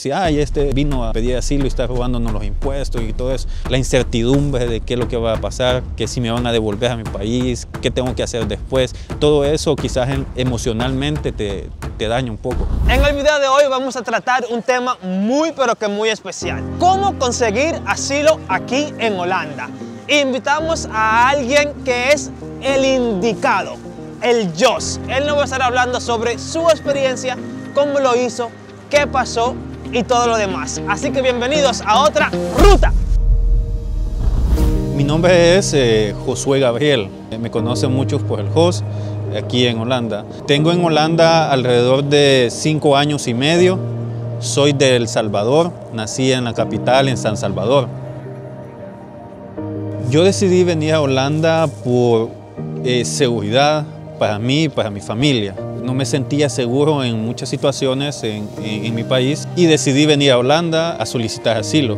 Si este vino a pedir asilo y está robándonos los impuestos y todo eso, la incertidumbre de qué es lo que va a pasar, que si me van a devolver a mi país, qué tengo que hacer después, todo eso quizás emocionalmente te daña un poco. En el video de hoy vamos a tratar un tema muy pero que muy especial: cómo conseguir asilo aquí en Holanda. Invitamos a alguien que es el indicado, el Jos. Él nos va a estar hablando sobre su experiencia, cómo lo hizo, qué pasó y todo lo demás. Así que bienvenidos a otra ruta. Mi nombre es Josué Gabriel. Me conocen muchos por el Jos aquí en Holanda. Tengo en Holanda alrededor de 5 años y medio. Soy de El Salvador, nací en la capital, en San Salvador. Yo decidí venir a Holanda por seguridad para mí y para mi familia. No me sentía seguro en muchas situaciones en mi país y decidí venir a Holanda a solicitar asilo.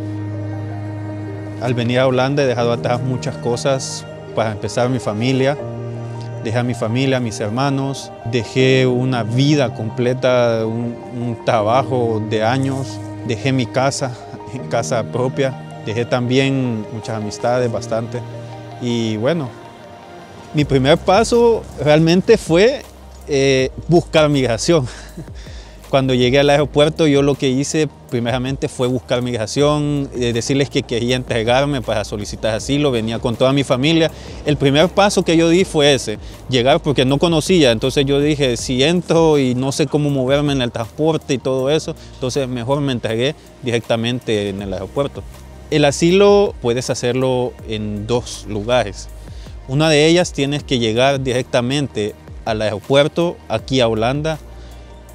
Al venir a Holanda he dejado atrás muchas cosas. Para empezar, mi familia. Dejé a mi familia, a mis hermanos. Dejé una vida completa, un trabajo de años. Dejé mi casa propia. Dejé también muchas amistades, bastante. Y bueno, mi primer paso realmente fue buscar migración. Cuando llegué al aeropuerto, yo lo que hice primeramente fue buscar migración, decirles que quería entregarme para solicitar asilo, venía con toda mi familia. El primer paso que yo di fue ese, llegar porque no conocía, entonces yo dije, si entro y no sé cómo moverme en el transporte y todo eso, entonces mejor me entregué directamente en el aeropuerto. El asilo puedes hacerlo en 2 lugares. Una de ellas tienes que llegar directamente al aeropuerto aquí a Holanda,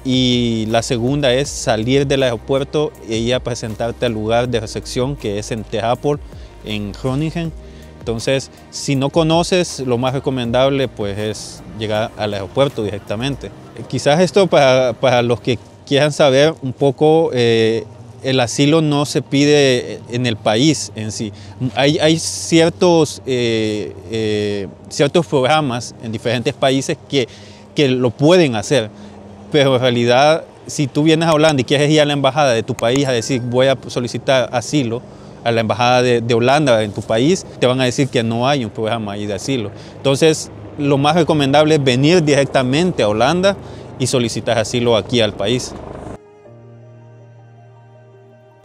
y la segunda es salir del aeropuerto e ir a presentarte al lugar de recepción, que es en Ter Apel, en Groningen. Entonces, si no conoces, lo más recomendable pues es llegar al aeropuerto directamente. Quizás esto para los que quieran saber un poco, el asilo no se pide en el país en sí. Hay ciertos programas en diferentes países que lo pueden hacer, pero en realidad si tú vienes a Holanda y quieres ir a la embajada de tu país a decir voy a solicitar asilo a la embajada de Holanda en tu país, te van a decir que no hay un programa ahí de asilo. Entonces lo más recomendable es venir directamente a Holanda y solicitar asilo aquí al país.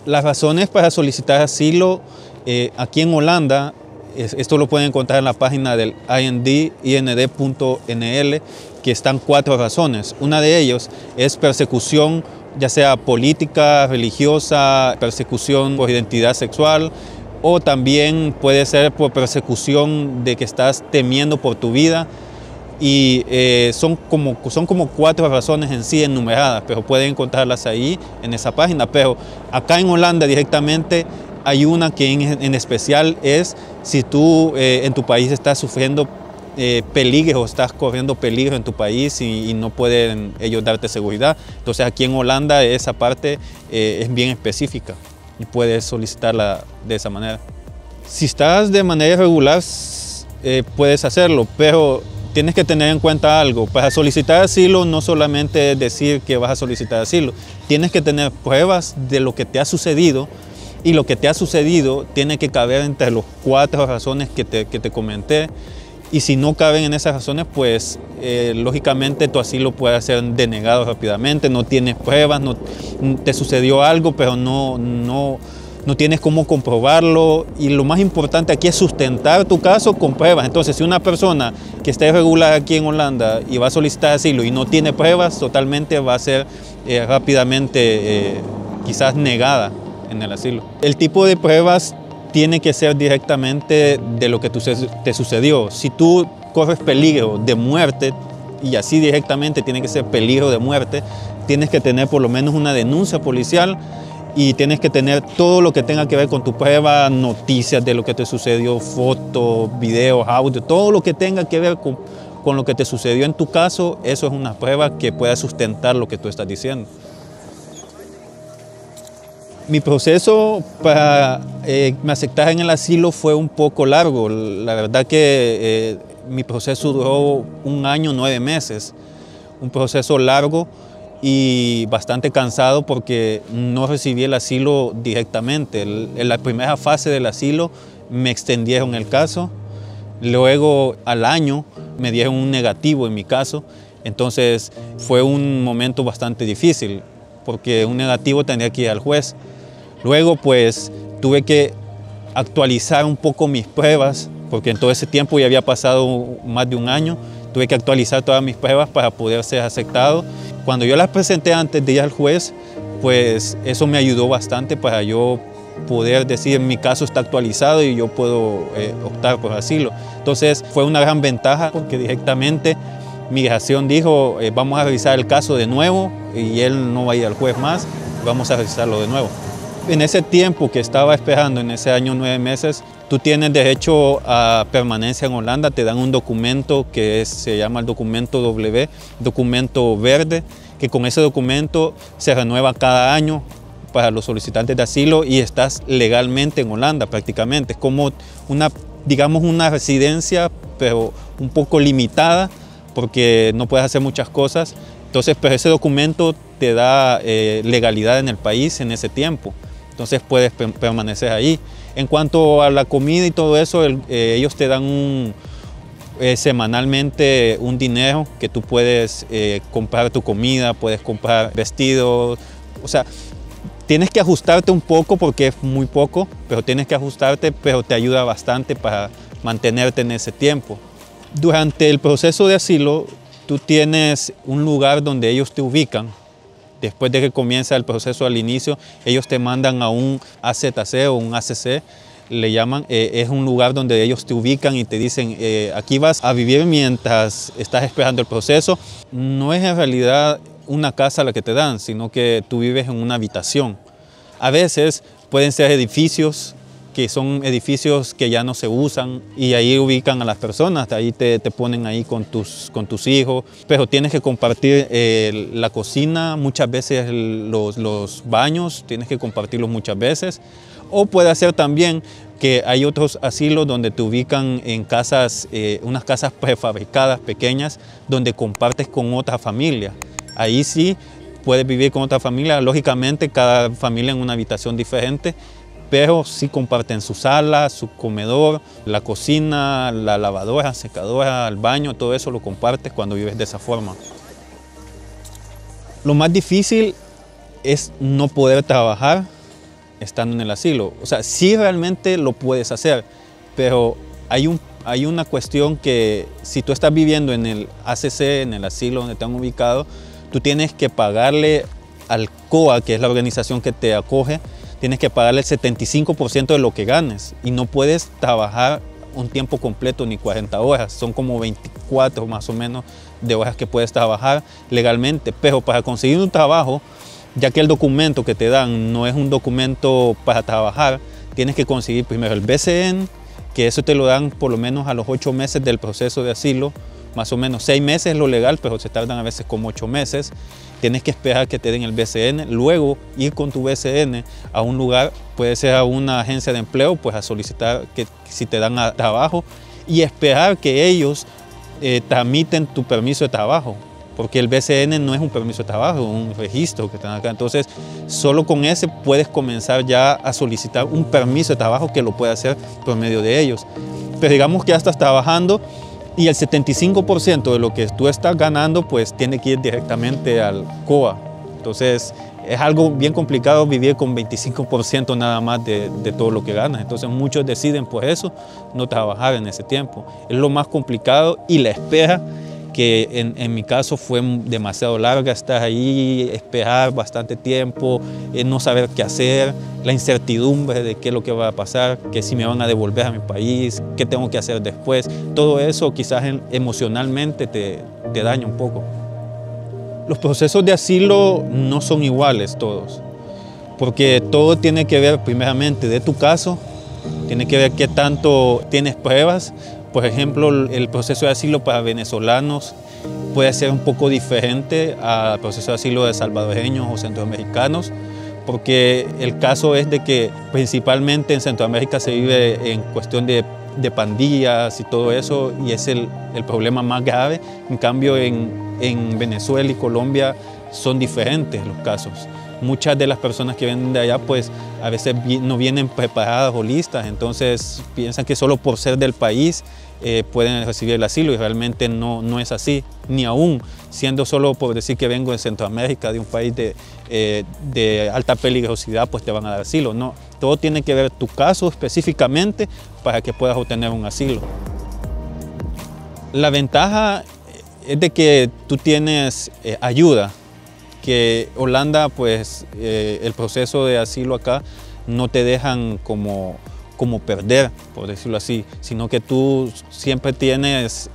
Las razones para solicitar asilo aquí en Holanda, esto lo pueden encontrar en la página del ind.nl, que están 4 razones. Una de ellas es persecución, ya sea política, religiosa, persecución por identidad sexual, o también puede ser por persecución de que estás temiendo por tu vida. Y son como 4 razones en sí enumeradas, pero pueden encontrarlas ahí en esa página. Pero acá en Holanda directamente hay una que en especial es si tú en tu país estás sufriendo peligro, estás corriendo peligro en tu país y no pueden ellos darte seguridad. Entonces aquí en Holanda esa parte es bien específica y puedes solicitarla de esa manera. Si estás de manera irregular puedes hacerlo, pero tienes que tener en cuenta algo. Para solicitar asilo no solamente es decir que vas a solicitar asilo, tienes que tener pruebas de lo que te ha sucedido, y lo que te ha sucedido tiene que caber entre las 4 razones que te comenté, y si no caben en esas razones, pues lógicamente tu asilo puede ser denegado rápidamente. No tienes pruebas, te sucedió algo, pero no tienes cómo comprobarlo, y lo más importante aquí es sustentar tu caso con pruebas. Entonces, si una persona que está irregular aquí en Holanda y va a solicitar asilo y no tiene pruebas, totalmente va a ser rápidamente quizás negada en el asilo. El tipo de pruebas tiene que ser directamente de lo que te sucedió. Si tú corres peligro de muerte, y así directamente tiene que ser peligro de muerte, tienes que tener por lo menos una denuncia policial, y tienes que tener todo lo que tenga que ver con tu prueba, noticias de lo que te sucedió, fotos, videos, audio, todo lo que tenga que ver con lo que te sucedió en tu caso. Eso es una prueba que pueda sustentar lo que tú estás diciendo. Mi proceso para me aceptar en el asilo fue un poco largo. La verdad que mi proceso duró 1 año, 9 meses. Un proceso largo y bastante cansado porque no recibí el asilo directamente. En la primera fase del asilo me extendieron el caso, luego al año me dieron un negativo en mi caso, entonces fue un momento bastante difícil porque un negativo tendría que ir al juez. Luego pues tuve que actualizar un poco mis pruebas porque en todo ese tiempo ya había pasado más de un año, tuve que actualizar todas mis pruebas para poder ser aceptado. Cuando yo las presenté antes de ir al juez, pues eso me ayudó bastante para yo poder decir mi caso está actualizado y yo puedo optar por asilo. Entonces fue una gran ventaja porque directamente Migración dijo vamos a revisar el caso de nuevo y él no va a ir al juez más, vamos a revisarlo de nuevo. En ese tiempo que estaba esperando, en ese año 9 meses, tú tienes derecho a permanencia en Holanda, te dan un documento que se llama el documento W, documento verde, que con ese documento se renueva cada año para los solicitantes de asilo y estás legalmente en Holanda prácticamente. Es como digamos una residencia, pero un poco limitada porque no puedes hacer muchas cosas. Entonces, pero ese documento te da legalidad en el país en ese tiempo. Entonces puedes permanecer ahí. En cuanto a la comida y todo eso, ellos te dan semanalmente un dinero que tú puedes comprar tu comida, puedes comprar vestidos. O sea, tienes que ajustarte un poco porque es muy poco, pero tienes que ajustarte, pero te ayuda bastante para mantenerte en ese tiempo. Durante el proceso de asilo, tú tienes un lugar donde ellos te ubican. Después de que comienza el proceso al inicio, ellos te mandan a un AZC o un ACC, le llaman, es un lugar donde ellos te ubican y te dicen, aquí vas a vivir mientras estás esperando el proceso. No es en realidad una casa la que te dan, sino que tú vives en una habitación. A veces pueden ser edificios, que son edificios que ya no se usan y ahí ubican a las personas, ahí te ponen ahí con tus hijos, pero tienes que compartir la cocina, muchas veces los baños, tienes que compartirlos muchas veces. O puede ser también que hay otros asilos donde te ubican en casas, unas casas prefabricadas pequeñas donde compartes con otra familia. Ahí sí puedes vivir con otra familia, lógicamente cada familia en una habitación diferente, pero sí comparten su sala, su comedor, la cocina, la lavadora, secadora, el baño, todo eso lo compartes cuando vives de esa forma. Lo más difícil es no poder trabajar estando en el asilo. O sea, sí realmente lo puedes hacer, pero hay una cuestión que si tú estás viviendo en el ACC, en el asilo donde te han ubicado, tú tienes que pagarle al COA, que es la organización que te acoge, tienes que pagarle el 75% de lo que ganes y no puedes trabajar un tiempo completo ni 40 horas, son como 24 más o menos de horas que puedes trabajar legalmente, pero para conseguir un trabajo, ya que el documento que te dan no es un documento para trabajar, tienes que conseguir primero el BCN, que eso te lo dan por lo menos a los 8 meses del proceso de asilo, más o menos 6 meses es lo legal, pero se tardan a veces como 8 meses. Tienes que esperar que te den el BCN, luego ir con tu BCN a un lugar, puede ser a una agencia de empleo, pues a solicitar que si te dan trabajo y esperar que ellos tramiten tu permiso de trabajo, porque el BCN no es un permiso de trabajo, es un registro que te dan acá. Entonces, solo con ese puedes comenzar ya a solicitar un permiso de trabajo que lo puedes hacer por medio de ellos. Pero digamos que ya estás trabajando y el 75% de lo que tú estás ganando pues tiene que ir directamente al COA. Entonces es algo bien complicado vivir con 25% nada más de todo lo que ganas. Entonces muchos deciden por eso no trabajar en ese tiempo. Es lo más complicado y la espera, que en mi caso fue demasiado larga, estar ahí, esperar bastante tiempo, no saber qué hacer, la incertidumbre de qué es lo que va a pasar, que si me van a devolver a mi país, qué tengo que hacer después. Todo eso quizás emocionalmente te daña un poco. Los procesos de asilo no son iguales todos, porque todo tiene que ver primeramente de tu caso, tiene que ver qué tanto tienes pruebas. Por ejemplo, el proceso de asilo para venezolanos puede ser un poco diferente al proceso de asilo de salvadoreños o centroamericanos, porque el caso es de que principalmente en Centroamérica se vive en cuestión de pandillas y todo eso, y es el problema más grave. En cambio, en Venezuela y Colombia son diferentes los casos. Muchas de las personas que vienen de allá pues a veces no vienen preparadas o listas, entonces piensan que solo por ser del país pueden recibir el asilo y realmente no es así, ni aún siendo solo por decir que vengo de Centroamérica, de un país de alta peligrosidad, pues te van a dar asilo. No, todo tiene que ver tu caso específicamente para que puedas obtener un asilo. La ventaja es de que tú tienes ayuda, que Holanda, pues el proceso de asilo acá no te dejan como perder, por decirlo así, sino que tú siempre tienes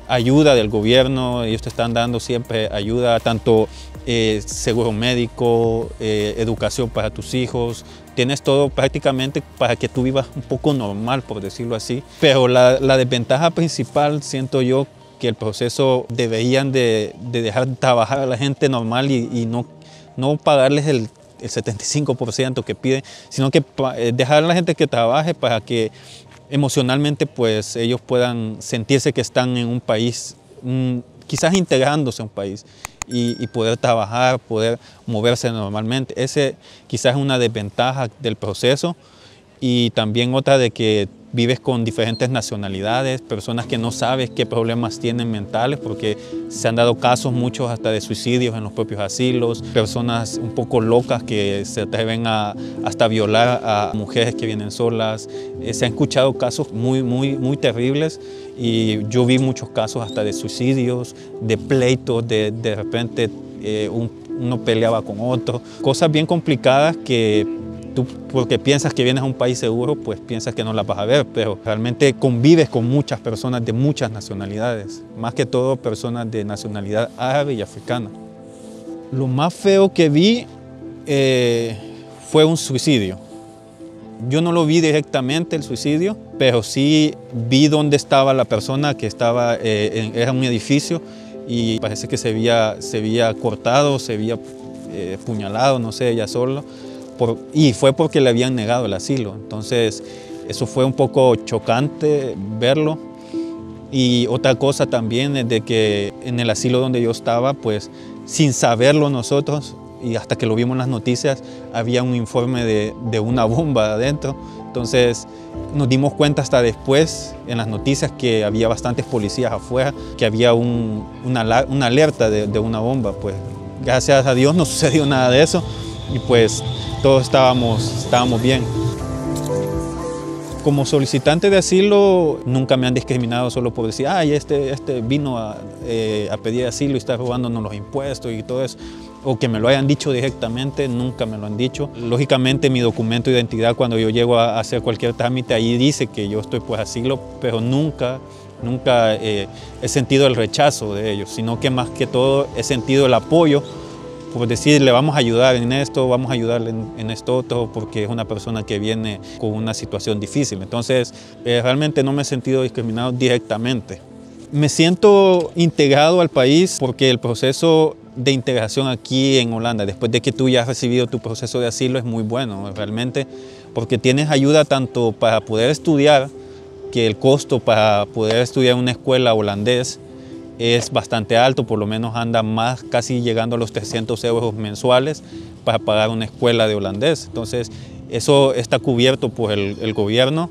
ayuda del gobierno, ellos te están dando siempre ayuda, tanto seguro médico, educación para tus hijos, tienes todo prácticamente para que tú vivas un poco normal, por decirlo así. Pero la desventaja principal, siento yo, que el proceso deberían de dejar trabajar a la gente normal y no pagarles el 75% que piden, sino que dejar a la gente que trabaje para que emocionalmente pues ellos puedan sentirse que están en un país, quizás integrándose a un país y poder trabajar, poder moverse normalmente. Ese quizás es una desventaja del proceso y también otra de que vives con diferentes nacionalidades, personas que no sabes qué problemas tienen mentales, porque se han dado casos muchos hasta de suicidios en los propios asilos, personas un poco locas que se atreven hasta violar a mujeres que vienen solas. Se han escuchado casos muy terribles y yo vi muchos casos hasta de suicidios, de pleitos, de repente uno peleaba con otro, cosas bien complicadas que tú, porque piensas que vienes a un país seguro, pues piensas que no las vas a ver, pero realmente convives con muchas personas de muchas nacionalidades, más que todo personas de nacionalidad árabe y africana. Lo más feo que vi fue un suicidio. Yo no lo vi directamente el suicidio, pero sí vi dónde estaba la persona que estaba, era un edificio y parece que se había cortado, se había puñalado, no sé, ella solo. Y fue porque le habían negado el asilo. Entonces, eso fue un poco chocante verlo. Y otra cosa también es de que en el asilo donde yo estaba, pues sin saberlo nosotros, y hasta que lo vimos en las noticias, había un informe de una bomba adentro. Entonces, nos dimos cuenta hasta después en las noticias que había bastantes policías afuera, que había una alerta de una bomba. Pues gracias a Dios no sucedió nada de eso y pues todos estábamos bien. Como solicitante de asilo nunca me han discriminado solo por decir, ay, este vino a pedir asilo y está robándonos los impuestos y todo eso. O que me lo hayan dicho directamente, nunca me lo han dicho. Lógicamente mi documento de identidad cuando yo llego a hacer cualquier trámite, ahí dice que yo estoy por asilo, pero nunca he sentido el rechazo de ellos, sino que más que todo he sentido el apoyo por decir, le vamos a ayudar en esto, vamos a ayudarle en esto otro, porque es una persona que viene con una situación difícil. Entonces, realmente no me he sentido discriminado directamente. Me siento integrado al país porque el proceso de integración aquí en Holanda, después de que tú ya has recibido tu proceso de asilo, es muy bueno realmente, porque tienes ayuda tanto para poder estudiar, que el costo para poder estudiar en una escuela holandés es bastante alto, por lo menos anda más, casi llegando a los 300 euros mensuales para pagar una escuela de holandés. Entonces, eso está cubierto por el gobierno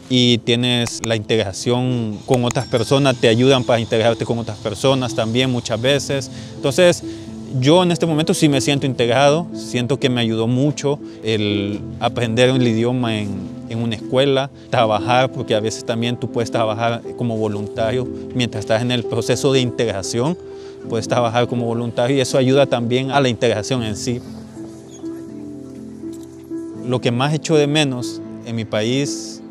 y tienes la integración con otras personas, te ayudan para integrarte con otras personas también muchas veces. Entonces, yo en este momento sí me siento integrado, siento que me ayudó mucho el aprender el idioma en una escuela, trabajar, porque a veces también tú puedes trabajar como voluntario mientras estás en el proceso de integración, puedes trabajar como voluntario y eso ayuda también a la integración en sí. Lo que más echo de menos en mi país,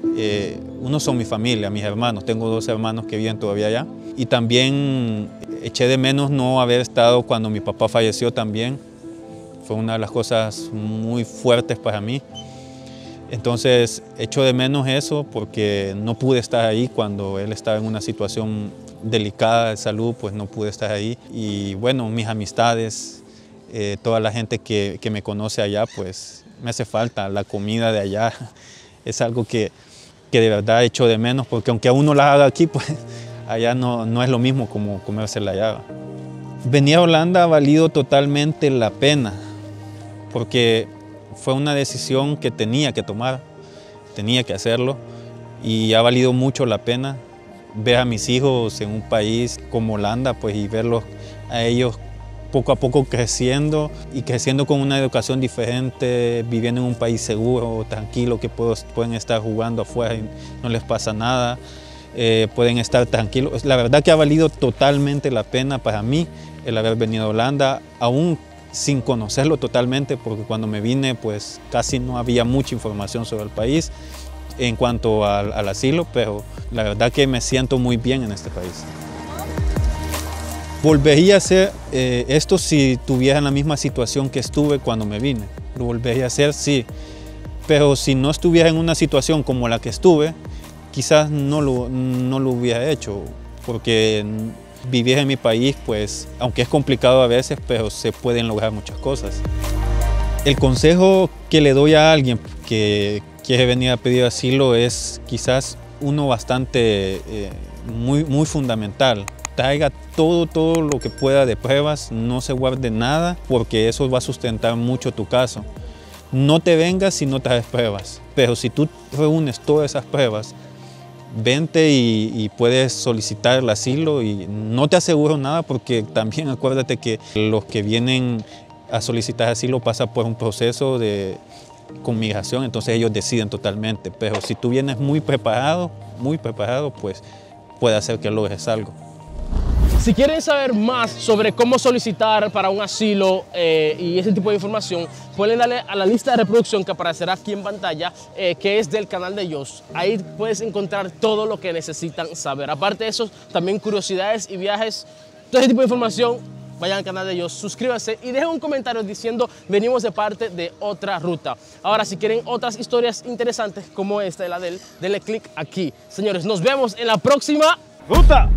uno son mi familia, mis hermanos, tengo 2 hermanos que viven todavía allá y también eché de menos no haber estado cuando mi papá falleció también, fue una de las cosas muy fuertes para mí. Entonces, echo de menos eso porque no pude estar ahí cuando él estaba en una situación delicada de salud, pues no pude estar ahí. Y bueno, mis amistades, toda la gente que me conoce allá, pues me hace falta. La comida de allá es algo que de verdad echo de menos porque aunque a uno la haga aquí, pues allá no es lo mismo como comérsela allá. Venir a Holanda ha valido totalmente la pena, porque fue una decisión que tenía que tomar, tenía que hacerlo, y ha valido mucho la pena ver a mis hijos en un país como Holanda, pues, y verlos a ellos poco a poco creciendo y creciendo con una educación diferente, viviendo en un país seguro, tranquilo, que pueden estar jugando afuera y no les pasa nada, pueden estar tranquilos. La verdad que ha valido totalmente la pena para mí el haber venido a Holanda, aún sin conocerlo totalmente, porque cuando me vine pues casi no había mucha información sobre el país en cuanto al asilo, pero la verdad que me siento muy bien en este país. Volvería a hacer esto si estuviera en la misma situación que estuve cuando me vine. Lo volvería a hacer, sí. Pero si no estuviera en una situación como la que estuve, quizás no lo hubiera hecho. Porque vivir en mi país, pues, aunque es complicado a veces, pero se pueden lograr muchas cosas. El consejo que le doy a alguien que quiere venir a pedir asilo es quizás uno bastante, muy fundamental. Traiga todo lo que pueda de pruebas, no se guarde nada, porque eso va a sustentar mucho tu caso. No te vengas si no traes pruebas, pero si tú reúnes todas esas pruebas, vente y puedes solicitar el asilo, y no te aseguro nada porque también acuérdate que los que vienen a solicitar asilo pasan por un proceso con migración, entonces ellos deciden totalmente, pero si tú vienes muy preparado, pues puede hacer que logres algo. Si quieren saber más sobre cómo solicitar para un asilo y ese tipo de información, pueden darle a la lista de reproducción que aparecerá aquí en pantalla, que es del canal de ellos. Ahí puedes encontrar todo lo que necesitan saber. Aparte de eso, también curiosidades y viajes, todo ese tipo de información. Vayan al canal de ellos, suscríbanse y dejen un comentario diciendo venimos de parte de Otra Ruta. Ahora, si quieren otras historias interesantes como esta de la de él, denle click aquí. Señores, nos vemos en la próxima ruta.